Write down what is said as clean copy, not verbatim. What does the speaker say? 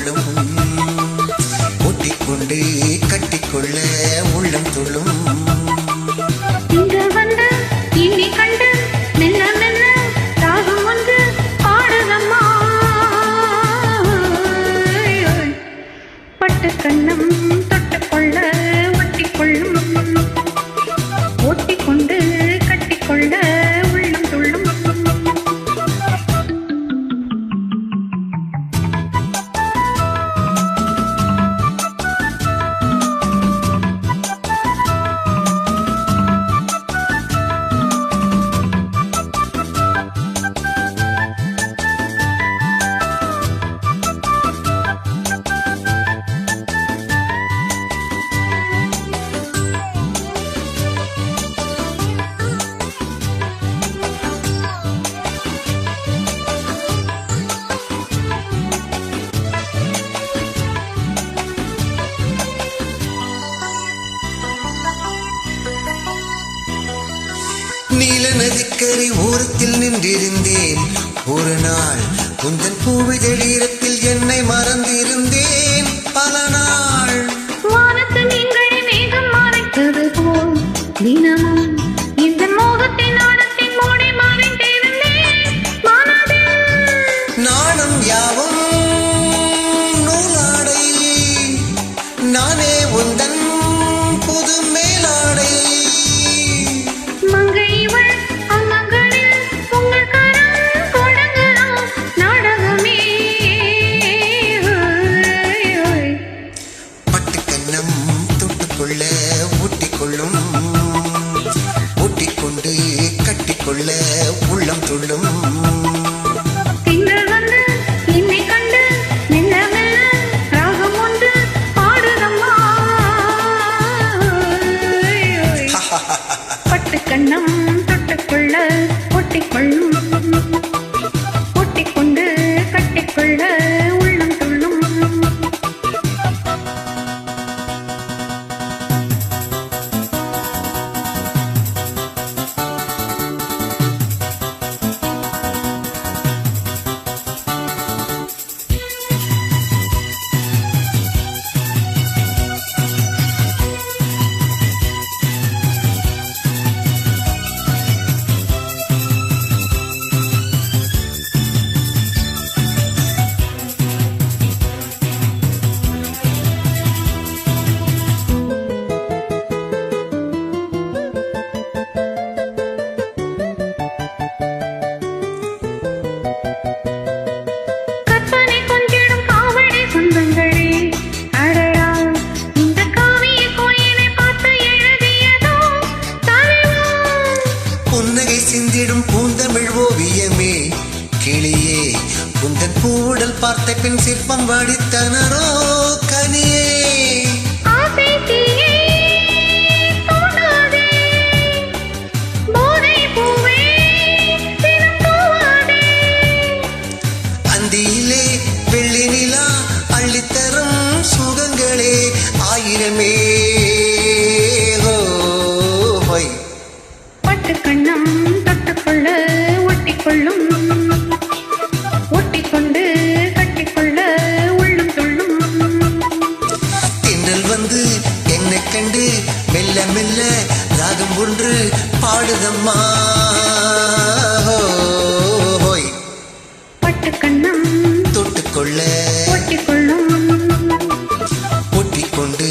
கொள்ளும் ஒட்டிக்கொண்டு கட்டிக்கொள்ள உள்ளம் துள்ளும் இங்கு வந்து இனி கண்டு மெல்ல மெல்ல ராகம் வந்து பாடுதம்மா பட்டு கண்ணம் தொட்டுக்கொள்ள ஒட்டிக்கொள்ளும் ஒட்டிக்கொண்டு கட்டிக்கொள்ள உள்ளம் துள்ளும் நீல நதிக்கரை ஓரத்தில் நின்றிருந்தேன் ஒரு நாள் குந்தன் பூவிதழீரத்தில் என்னை மறந்திருந்தேன் பல நாள் வானத்து நீங்கள் மேகம் மறைத்தது போல் தினமும் இந்த மோகத்தின் நாணத்தின் மூடி மறைந்திருந்தேன் மனதில் நாணம் யாவும் நூலாடை நானே உந்தன் புது மேலாடை மங்கைவள் அம்மங்களில் உங்கள் கரம் கொடுங்கலாம் நாடகமே பட்டு கண்ணம் தொட்டுக்கொள்ள ஒட்டிக்கொள்ளும் ஒட்டிக்கொண்டு கட்டிக்கொள்ள உள்ளம் துள்ளும் திங்கள் வந்து என்னை கண்டு மெல்ல மெல்ல ராகம் ஒன்று பாடுதம்மா பட்டு கண்ணம் தொட்டுக்கொள்ள ஒட்டிக்கொள்ளும் ஒட்டிக்கொண்டு கட்டிக்கொள்ள உள்ளம் துள்ளும் கற்பனை கொஞ்சிடும் காவடி சொந்தங்களே அடடா இந்த காவிய கோயிலை பார்த்து எழுதியதோ தலைவா புன்னகை சிந்திடும் பூந்தமிழ் ஓவியமே கிளியே குந்தன் பூவுடல் பார்த்த பின் சிற்பம் வடித்தனரோ கனியே ஆசை தீயே தோணாதே போதை பூவே தினம் தூவாதே அந்தியிலே வெள்ளி நிலா அள்ளித்தரும் சுகங்களே ஆயிரமே ஹோய் பட்டு கண்ணம் தொட்டுக்கொள்ள ஒட்டிக்கொள்ளும் ஒட்டிக்கொண்டு கட்டிக்கொள்ள உள்ளம் துள்ளும் தென்றல் வந்து என்னை கண்டு மெல்ல மெல்ல ராகம் ஒன்று பாடுதம்மா ஹோய் பட்டு கண்ணம் தொட்டுக்கொள்ள ஒட்டிக்கொள்ளும் ஒட்டிக்கொண்டு